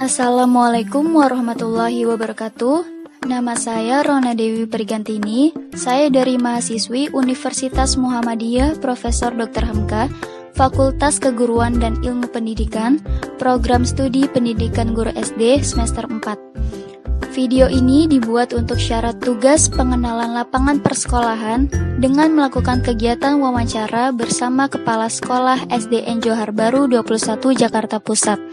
Assalamualaikum warahmatullahi wabarakatuh. Nama saya Rona Dewi Pergantini. Saya dari mahasiswi Universitas Muhammadiyah Profesor Dr. Hamka, Fakultas Keguruan dan Ilmu Pendidikan, Program Studi Pendidikan Guru SD semester 4. Video ini dibuat untuk syarat tugas pengenalan lapangan persekolahan dengan melakukan kegiatan wawancara bersama Kepala Sekolah SDN Johar Baru 21 Jakarta Pusat.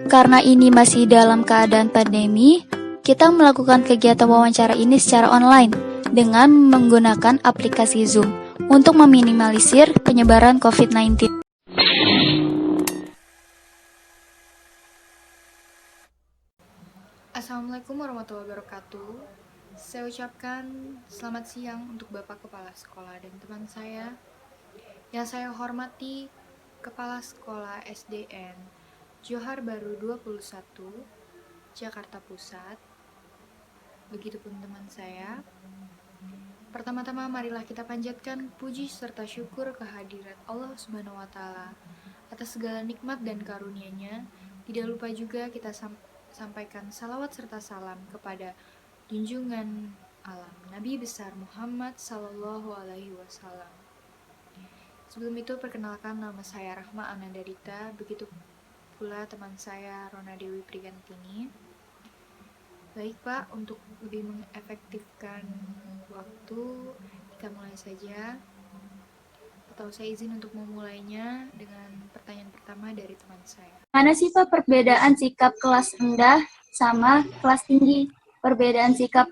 Karena ini masih dalam keadaan pandemi, kita melakukan kegiatan wawancara ini secara online dengan menggunakan aplikasi Zoom untuk meminimalisir penyebaran COVID-19. Assalamualaikum warahmatullahi wabarakatuh. Saya ucapkan selamat siang untuk Bapak Kepala Sekolah dan teman saya. Yang saya hormati Kepala Sekolah SDN Johar Baru 21 Jakarta Pusat. Begitupun teman saya. Pertama-tama marilah kita panjatkan puji serta syukur kehadirat Allah Subhanahu wa taala atas segala nikmat dan karunia-Nya. Tidak lupa juga kita sampaikan salawat serta salam kepada junjungan alam Nabi besar Muhammad Sallallahu Alaihi Wasallam. Sebelum itu perkenalkan, nama saya Rahma Anandarita, begitu pula teman saya Rona Dewi Prigantini. Baik Pak, untuk lebih mengefektifkan waktu, kita mulai saja. Atau saya izin untuk memulainya dengan pertanyaan pertama dari teman saya. Mana sih Pak perbedaan sikap kelas rendah sama kelas tinggi? Perbedaan sikap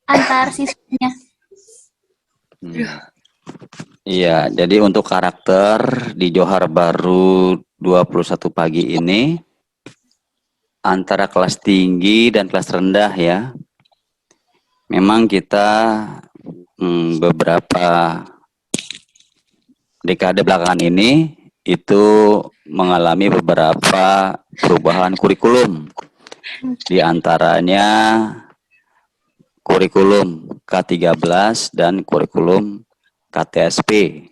antar siswanya? Iya, jadi untuk karakter di Johar Baru 21 pagi ini antara kelas tinggi dan kelas rendah ya. Memang kita beberapa dekade belakangan ini itu mengalami beberapa perubahan kurikulum. Di antaranya kurikulum K13 dan kurikulum KTSP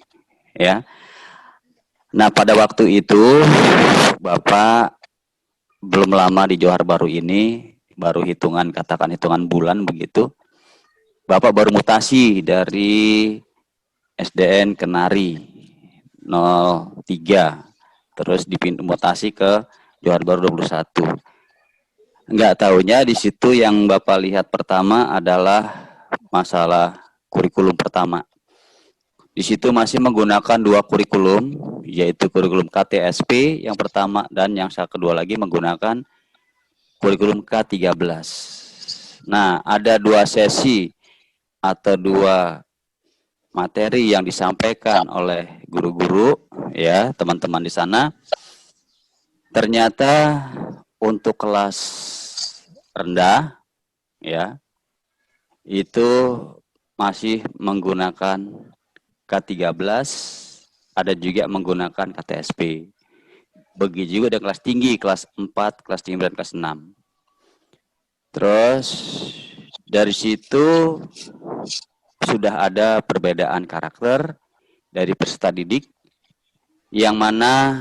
ya. Nah, pada waktu itu Bapak belum lama di Johar Baru ini, baru katakan hitungan bulan begitu. Bapak baru mutasi dari SDN Kenari 03, terus dipindah mutasi ke Johar Baru 21. Enggak tahunya di situ yang Bapak lihat pertama adalah masalah kurikulum pertama. Di situ masih menggunakan dua kurikulum, yaitu kurikulum KTSP yang pertama dan yang kedua lagi menggunakan kurikulum K13. Nah, ada dua sesi atau dua materi yang disampaikan oleh guru-guru ya, teman-teman di sana. Ternyata untuk kelas rendah ya, itu masih menggunakan K13, ada juga menggunakan KTSP. Begitu juga dengan kelas tinggi, kelas 4, kelas 5, dan kelas 6. Terus dari situ sudah ada perbedaan karakter dari peserta didik, yang mana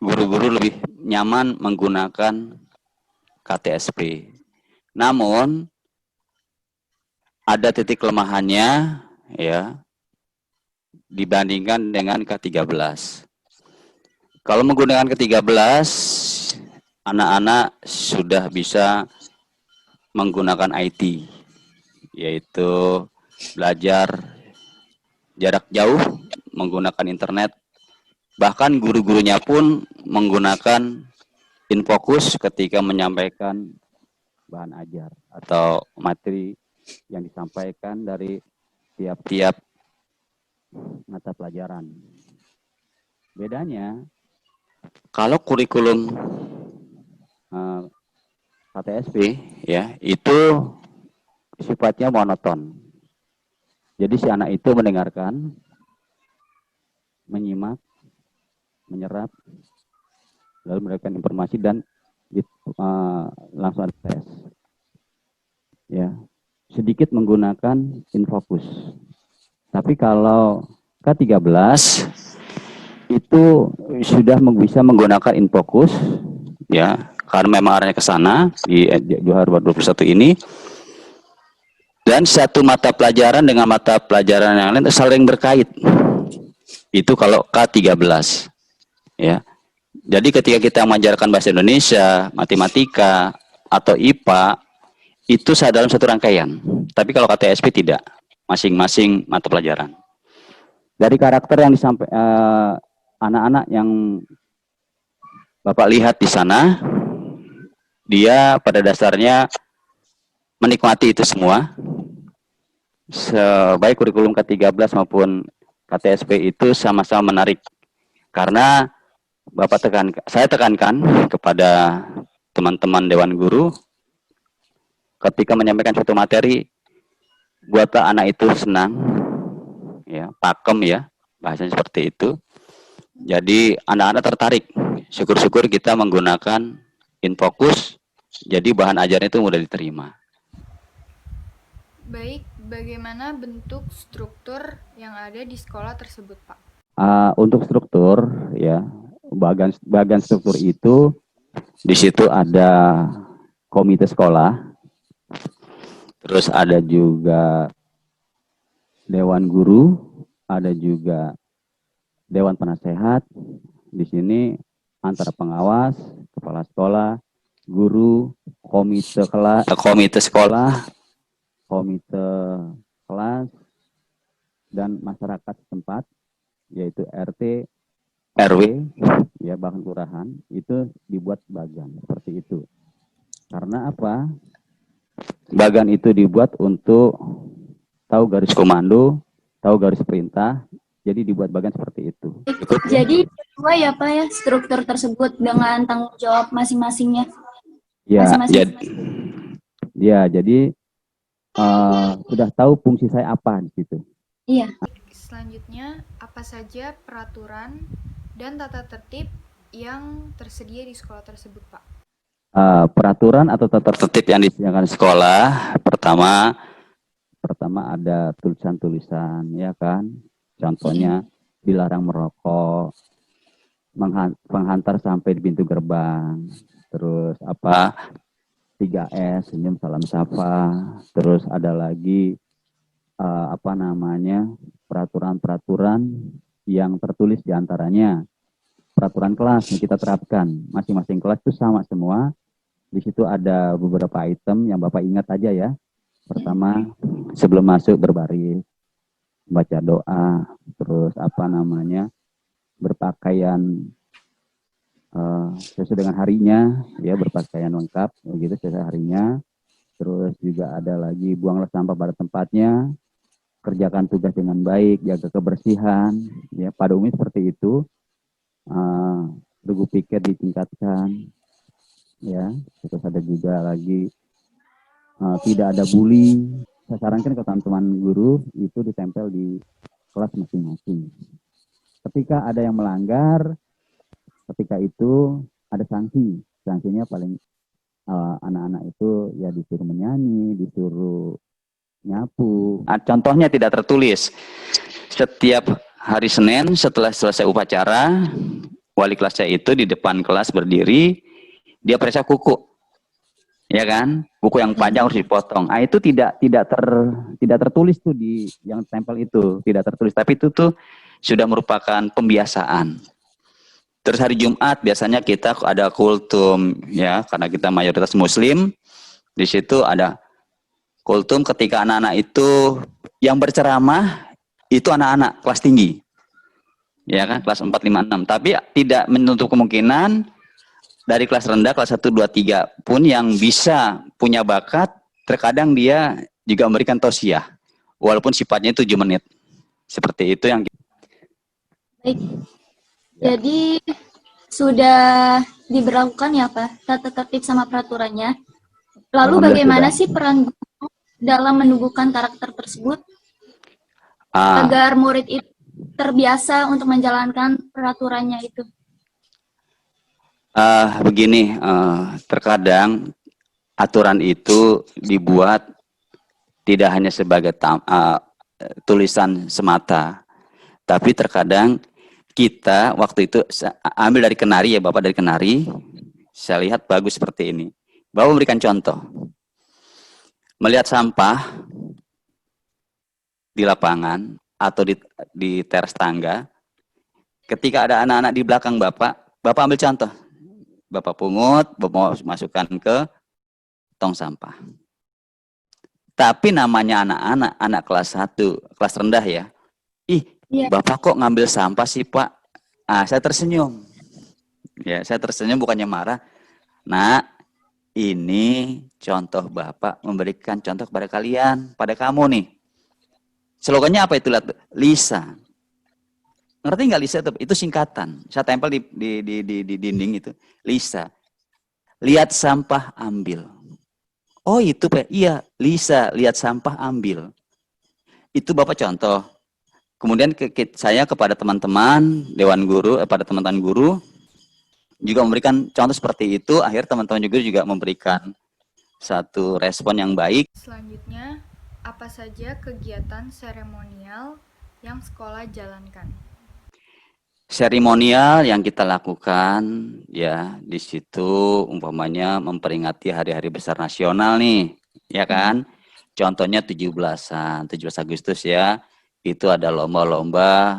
guru-guru lebih nyaman menggunakan KTSP. Namun ada titik kelemahannya ya, dibandingkan dengan K13. Kalau menggunakan K13, anak-anak sudah bisa menggunakan IT, yaitu belajar jarak jauh, menggunakan internet. Bahkan guru-gurunya pun menggunakan infocus ketika menyampaikan bahan ajar atau materi yang disampaikan dari tiap-tiap mata pelajaran. Bedanya, kalau kurikulum KTSP ya, itu sifatnya monoton. Jadi si anak itu mendengarkan, menyimak, menyerap, lalu memberikan informasi dan langsung ada tes. Ya, sedikit menggunakan infocus. Tapi kalau K13 itu sudah bisa menggunakan infocus ya, karena memang arahnya ke sana di Johar Baru 21 ini. Dan satu mata pelajaran dengan mata pelajaran yang lain saling berkait. Itu kalau K13. Ya. Jadi ketika kita mengajarkan bahasa Indonesia, matematika, atau IPA, itu dalam satu rangkaian. Tapi kalau KTSP tidak, masing-masing mata pelajaran. Dari karakter yang disampaikan anak-anak yang Bapak lihat di sana, dia pada dasarnya menikmati itu semua. Baik kurikulum K13 maupun KTSP itu sama-sama menarik. Karena saya tekankan kepada teman-teman Dewan Guru, ketika menyampaikan suatu materi, buatlah anak itu senang, ya, pakem ya, bahasanya seperti itu. Jadi anak-anak tertarik. Syukur-syukur kita menggunakan InFocus, jadi bahan ajarnya itu mudah diterima. Baik, bagaimana bentuk struktur yang ada di sekolah tersebut, Pak? Untuk struktur, ya, bagian struktur itu di situ ada komite sekolah, terus ada juga dewan guru, ada juga dewan penasehat. Di sini antara pengawas, kepala sekolah, guru, komite sekolah, komite kelas, dan masyarakat setempat, yaitu RT, RW, ya, bahkan kelurahan, itu dibuat bagan seperti itu. Karena apa? Bagan itu dibuat untuk tahu garis komando, tahu garis perintah, jadi dibuat bagan seperti itu. Jadi sesuai ya Pak ya struktur tersebut dengan tanggung jawab masing-masingnya. Ya, Masing-masing. jadi sudah tahu fungsi saya apa di situ. Iya. Selanjutnya, apa saja peraturan dan tata tertib yang tersedia di sekolah tersebut, Pak? Peraturan atau tata tertib yang disediakan sekolah, pertama ada tulisan-tulisan, ya kan? Contohnya dilarang merokok, menghantar sampai di pintu gerbang, terus 3S, senyum, salam, sapa. Terus ada lagi peraturan-peraturan yang tertulis diantaranya peraturan kelas yang kita terapkan. Masing-masing kelas itu sama semua. Di situ ada beberapa item yang Bapak ingat aja ya. Pertama, sebelum masuk berbaris, baca doa, terus berpakaian sesuai dengan harinya, ya, berpakaian lengkap begitu sesuai harinya. Terus juga ada lagi buanglah sampah pada tempatnya, kerjakan tugas dengan baik, jaga kebersihan, ya, pada umumnya seperti itu. Regu piket ditingkatkan, ya. Terus ada juga lagi tidak ada bully. Saya sarankan ke teman-teman guru itu ditempel di kelas masing-masing. Ketika ada yang melanggar, ketika itu ada sanksi. Sanksinya paling anak-anak itu ya disuruh menyanyi, disuruh nyapu. Contohnya tidak tertulis. Setiap hari Senin setelah selesai upacara, wali kelasnya itu di depan kelas berdiri, dia periksa kuku. Ya kan? Buku yang panjang harus dipotong. Itu tidak tertulis tuh di yang tempel itu, tidak tertulis, tapi itu tuh sudah merupakan pembiasaan. Terus hari Jumat biasanya kita ada kultum, ya, karena kita mayoritas Muslim. Di situ ada kultum ketika anak-anak itu yang berceramah itu anak-anak kelas tinggi, ya kan, kelas 4, 5, 6. Tapi tidak menutup kemungkinan dari kelas rendah, kelas 1, 2, 3 pun yang bisa punya bakat, terkadang dia juga memberikan tausiah, walaupun sifatnya 7 menit. Seperti itu yang. Baik. Jadi sudah diberlakukan ya Pak tata tertib sama peraturannya. Lalu bagaimana sih peran guru dalam menumbuhkan karakter tersebut agar murid itu terbiasa untuk menjalankan peraturannya itu? Begini, terkadang aturan itu dibuat tidak hanya sebagai tulisan semata, tapi terkadang kita waktu itu ambil dari Kenari, ya, Bapak dari Kenari, Saya lihat bagus seperti ini. Bapak memberikan contoh. Melihat sampah di lapangan atau di teras tangga, ketika ada anak-anak di belakang Bapak ambil contoh. Bapak pungut, Bapak masukkan ke tong sampah. Tapi namanya anak-anak, anak kelas 1, kelas rendah ya. Ih, Bapak kok ngambil sampah sih, Pak? Saya tersenyum. Ya, saya tersenyum bukannya marah. Nah, ini contoh Bapak memberikan contoh kepada kalian, pada kamu nih. Slogannya apa itu? Lisa. Ngerti nggak Lisa? Itu singkatan. Saya tempel di dinding itu. Lisa. Lihat sampah, ambil. Oh itu Pak, iya Lisa, lihat sampah ambil. Itu Bapak contoh. Kemudian saya kepada teman-teman, dewan guru, pada teman-teman guru, juga memberikan contoh seperti itu. Akhirnya teman-teman juga memberikan satu respon yang baik. Selanjutnya, apa saja kegiatan seremonial yang sekolah jalankan? Seremonial yang kita lakukan ya di situ umpamanya memperingati hari-hari besar nasional nih, ya kan? Contohnya 17-an, 17 Agustus ya. Itu ada lomba-lomba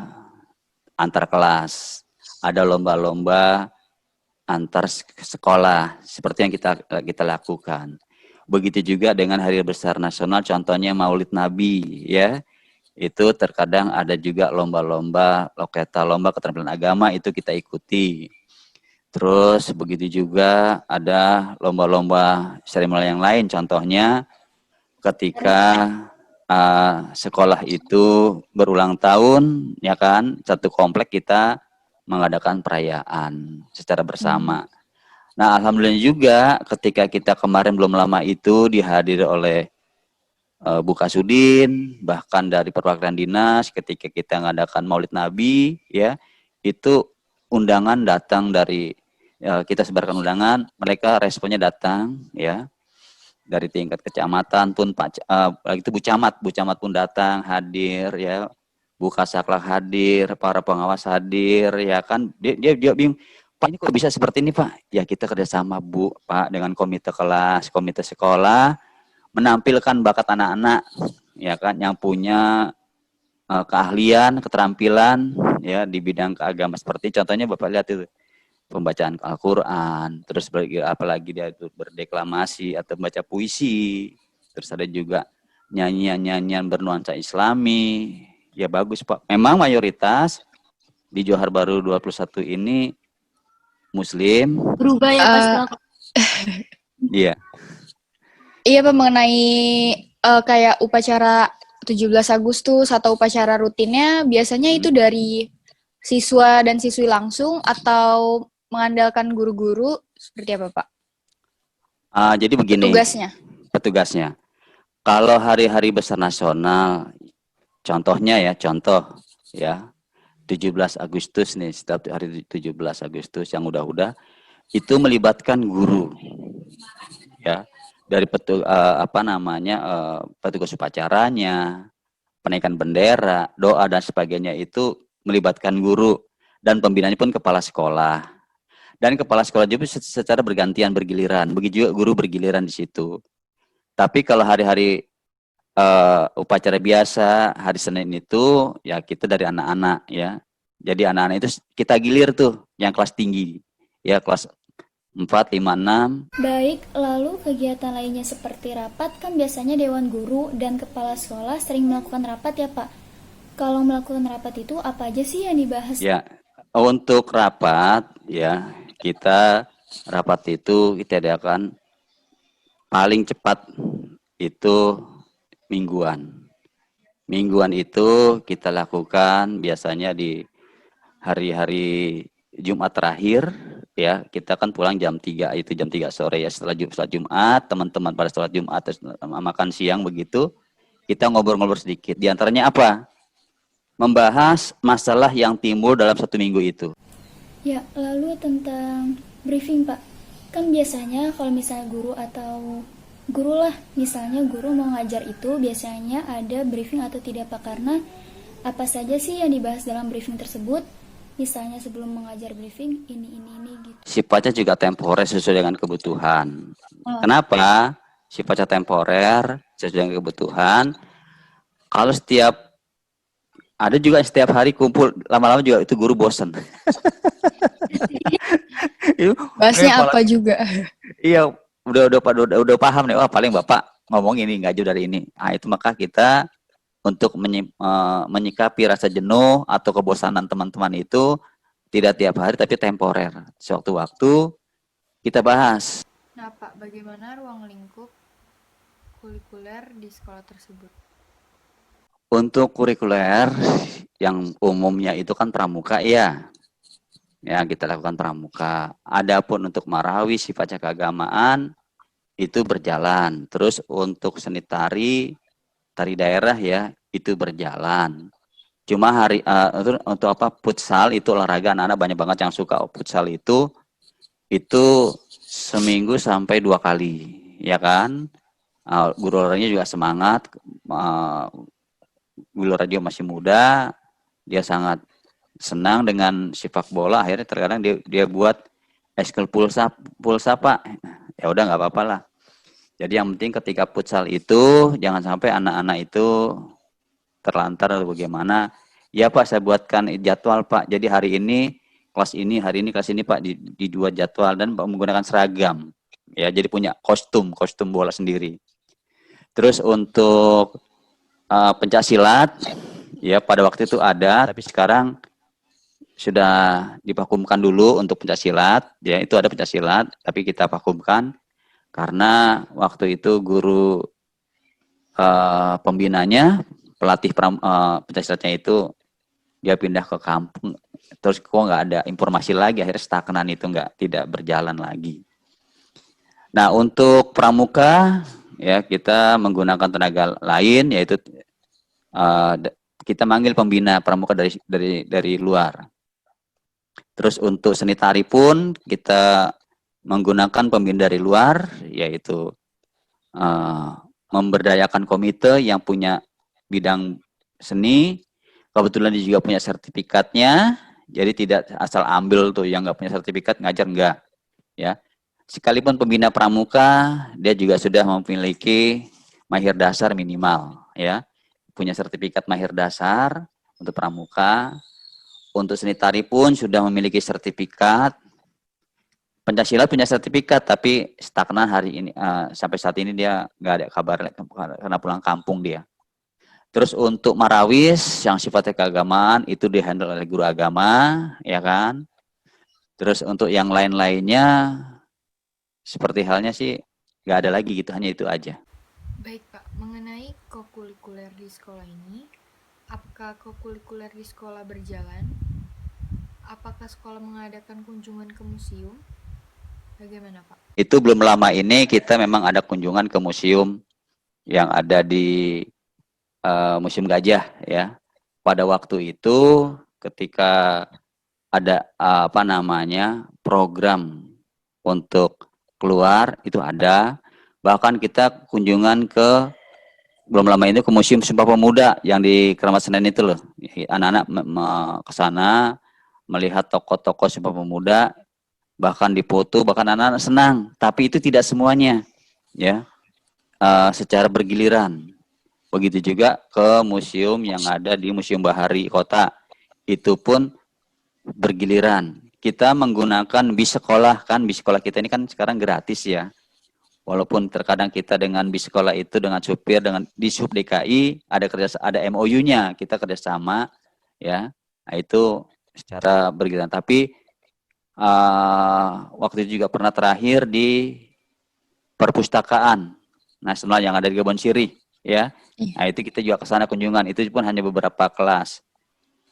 antar kelas, ada lomba-lomba antar sekolah seperti yang kita lakukan. Begitu juga dengan hari besar nasional, contohnya Maulid Nabi ya. Itu terkadang ada juga lomba-lomba loketa, lomba keterampilan agama, itu kita ikuti. Terus begitu juga ada lomba-lomba seremonial yang lain, contohnya ketika sekolah itu berulang tahun, ya kan, satu komplek kita mengadakan perayaan secara bersama. Nah, alhamdulillah juga ketika kita kemarin belum lama itu dihadiri oleh Bu Kasudin, bahkan dari perwakilan dinas ketika kita mengadakan Maulid Nabi, ya itu undangan datang dari kita sebarkan undangan, mereka responnya datang, ya dari tingkat kecamatan pun itu Bu Camat pun datang hadir, ya Bu Kasaklah hadir, para pengawas hadir, ya kan dia bingung, Pak ini kok bisa seperti ini Pak? Ya kita kerjasama Bu Pak dengan komite kelas, komite sekolah, menampilkan bakat anak-anak ya kan yang punya keahlian, keterampilan ya di bidang keagamaan, seperti contohnya Bapak lihat itu pembacaan Al-Qur'an, terus apalagi dia itu berdeklamasi atau membaca puisi, terus ada juga nyanyian-nyanyian bernuansa Islami. Ya bagus Pak. Memang mayoritas di Johar Baru 21 ini Muslim. Berubah ya Pak setelah. Iya. Iya Pak, mengenai kayak upacara 17 Agustus atau upacara rutinnya biasanya itu dari siswa dan siswi langsung atau mengandalkan guru-guru, seperti apa Pak? Jadi begini. Petugasnya. Kalau hari-hari besar nasional, contohnya ya, 17 Agustus nih, setiap hari 17 Agustus yang udah itu melibatkan guru. Ya. Dari petugas upacaranya, penaikan bendera, doa dan sebagainya itu melibatkan guru, dan pembinanya pun kepala sekolah. Dan kepala sekolah juga secara bergantian, bergiliran. Begitu juga guru bergiliran di situ. Tapi kalau hari-hari upacara biasa, hari Senin itu ya kita dari anak-anak ya. Jadi anak-anak itu kita gilir tuh yang kelas tinggi. Ya kelas 4, 5, 6. Baik, lalu kegiatan lainnya seperti rapat kan biasanya Dewan Guru dan Kepala Sekolah sering melakukan rapat ya Pak. Kalau melakukan rapat itu apa aja sih yang dibahas? Ya, untuk rapat ya kita rapat itu kita adakan paling cepat itu mingguan. Mingguan itu kita lakukan biasanya di hari-hari Jumat terakhir. Ya, kita kan pulang jam 3, itu jam 3 sore ya, setelah Jumat, teman-teman pada sholat Jumat, makan siang begitu, kita ngobrol-ngobrol sedikit. Di antaranya apa? Membahas masalah yang timbul dalam satu minggu itu. Ya, lalu tentang briefing Pak. Kan biasanya kalau misalnya guru atau guru lah, misalnya guru mau ngajar itu biasanya ada briefing atau tidak Pak, karena apa saja sih yang dibahas dalam briefing tersebut? Misalnya sebelum mengajar briefing, ini gitu. Sifatnya juga temporer sesuai dengan kebutuhan. Oh, Kenapa? Sifatnya temporer sesuai dengan kebutuhan. Kalau ada juga setiap hari kumpul, lama-lama juga itu guru bosen. Bahasnya apa juga? Iya, udah paham nih. Wah, paling Bapak ngomong ini nggak jauh dari ini. Nah, itu maka kita untuk menyikapi rasa jenuh atau kebosanan teman-teman itu tidak tiap hari tapi temporer. Sewaktu-waktu kita bahas. Nah, Pak, bagaimana ruang lingkup kulikuler di sekolah tersebut? Untuk kurikuler yang umumnya itu kan pramuka ya. Ya, kita lakukan pramuka. Adapun untuk marawi sifatnya keagamaan itu berjalan. Terus untuk seni tari daerah ya itu berjalan. Cuma untuk apa futsal itu olahraga anak-anak banyak banget yang suka futsal itu seminggu sampai 2 kali ya kan. Guru olahraganya juga semangat. Guru olahraga masih muda, dia sangat senang dengan sepak bola. Akhirnya terkadang dia buat eskul pulsa Pak. Ya udah nggak apa-apa lah. Jadi yang penting ketika futsal itu jangan sampai anak-anak itu terlantar atau bagaimana. Ya Pak, saya buatkan jadwal Pak. Jadi hari ini kelas ini, hari ini kelas ini Pak di dua jadwal dan menggunakan seragam. Ya, jadi punya kostum bola sendiri. Terus untuk pencak silat, ya pada waktu itu ada, tapi sekarang sudah divakumkan dulu untuk pencak silat. Ya itu ada pencak silat, tapi kita vakumkan karena waktu itu guru pembinanya, pelatih pencak silatnya itu dia pindah ke kampung, terus kok nggak ada informasi lagi, akhirnya stagnan itu tidak berjalan lagi. Nah untuk pramuka ya kita menggunakan tenaga lain, yaitu kita manggil pembina pramuka dari luar. Terus untuk seni tari pun kita menggunakan pembina dari luar, yaitu memberdayakan komite yang punya bidang seni. Kebetulan dia juga punya sertifikatnya, jadi tidak asal ambil tuh yang nggak punya sertifikat ngajar enggak. Ya, sekalipun pembina pramuka, dia juga sudah memiliki mahir dasar minimal, ya, punya sertifikat mahir dasar untuk pramuka. Untuk seni tari pun sudah memiliki sertifikat. Pencaksilat punya sertifikat, tapi stagnan hari ini sampai saat ini dia nggak ada kabar karena pulang kampung dia. Terus untuk marawis yang sifatnya keagamaan itu dihandle oleh guru agama, ya kan. Terus untuk yang lain-lainnya seperti halnya sih nggak ada lagi gitu, hanya itu aja. Baik Pak, mengenai kokulikuler di sekolah ini, apakah kokulikuler di sekolah berjalan? Apakah sekolah mengadakan kunjungan ke museum? Bagaimana Pak? Itu belum lama ini kita memang ada kunjungan ke museum yang ada di Museum Gajah ya. Pada waktu itu ketika ada program untuk keluar itu ada, bahkan kita kunjungan ke belum lama ini ke Museum Sumpah Pemuda yang di Keramat Senen itu loh. Anak-anak ke sana melihat tokoh-tokoh Sumpah Pemuda, bahkan dipoto, bahkan anak-anak senang. Tapi itu tidak semuanya, ya, secara bergiliran. Begitu juga ke museum yang ada di Museum Bahari Kota, itu pun bergiliran. Kita menggunakan bis sekolah, kan bis sekolah kita ini kan sekarang gratis ya. Walaupun terkadang kita dengan bis sekolah itu dengan supir, dengan di Sub DKI ada MOU-nya, kita kerjasama ya. Nah itu secara bergiliran. Tapi waktu itu juga pernah terakhir di perpustakaan nasional yang ada di Kebon Sirih ya. Nah itu kita juga ke sana kunjungan, itu pun hanya beberapa kelas,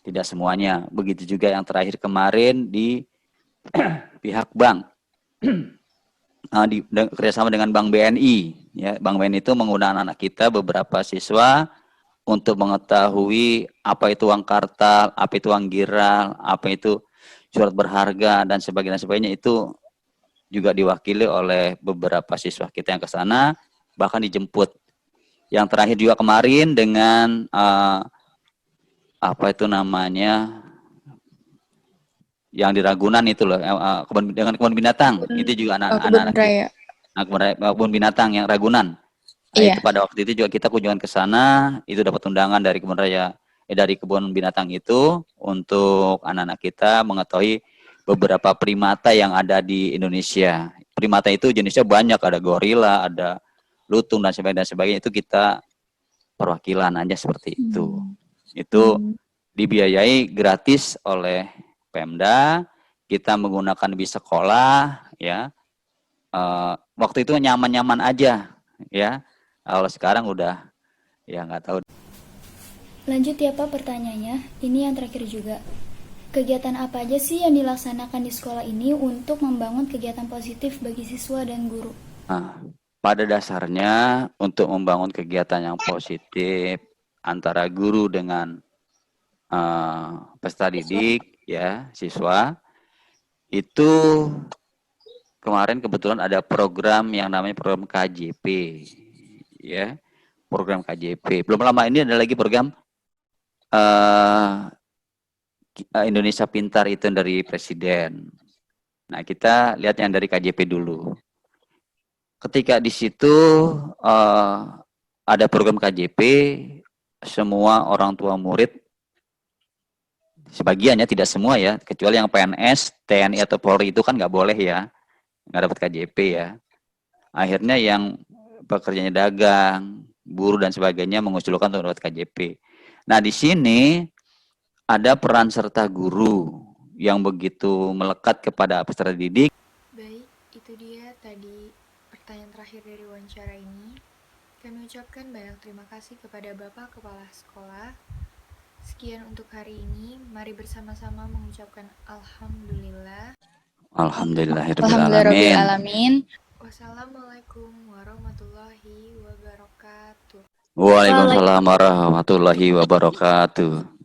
tidak semuanya. Begitu juga yang terakhir kemarin di pihak bank, kerjasama dengan Bank BNI ya. Bank BNI itu mengundang anak kita beberapa siswa untuk mengetahui apa itu uang kartal, apa itu uang giral, apa itu surat berharga dan sebagainya, itu juga diwakili oleh beberapa siswa kita yang ke sana, bahkan dijemput. Yang terakhir juga kemarin dengan apa itu namanya, yang di Ragunan itu loh, dengan kebun binatang. Itu juga Kebun anak-anak raya. kebun binatang yang Ragunan. Nah, itu Iya. pada waktu itu juga kita kunjungan ke sana, itu dapat undangan dari dari kebun binatang itu untuk anak-anak kita mengetahui beberapa primata yang ada di Indonesia. Primata itu jenisnya banyak, ada gorila, ada lutung dan sebagainya. Itu kita perwakilan aja seperti itu. Itu dibiayai gratis oleh Pemda. Kita menggunakan bis sekolah, ya. Waktu itu nyaman-nyaman aja, ya. Kalau sekarang udah, ya nggak tahu. Lanjut ya Pak pertanyaannya, ini yang terakhir juga. Kegiatan apa aja sih yang dilaksanakan di sekolah ini untuk membangun kegiatan positif bagi siswa dan guru? Nah, pada dasarnya untuk membangun kegiatan yang positif antara guru dengan peserta didik, ya, siswa, itu kemarin kebetulan ada program yang namanya program KJP, ya, program KJP. Belum lama ini ada lagi program Indonesia Pintar itu dari Presiden. Nah, kita lihat yang dari KJP dulu. Ketika di situ ada program KJP, semua orang tua murid, sebagiannya tidak semua ya, kecuali yang PNS, TNI atau Polri itu kan nggak boleh ya, nggak dapat KJP ya. Akhirnya yang pekerjanya dagang, buruh dan sebagainya mengusulkan untuk dapat KJP. Nah, di sini ada peran serta guru yang begitu melekat kepada peserta didik. Baik, itu dia tadi pertanyaan terakhir dari wawancara ini. Kami ucapkan banyak terima kasih kepada Bapak Kepala Sekolah. Sekian untuk hari ini. Mari bersama-sama mengucapkan Alhamdulillah. Alhamdulillahirrahmanirrahim. Wassalamualaikum warahmatullahi wabarakatuh. Waalaikumsalam warahmatullahi wabarakatuh.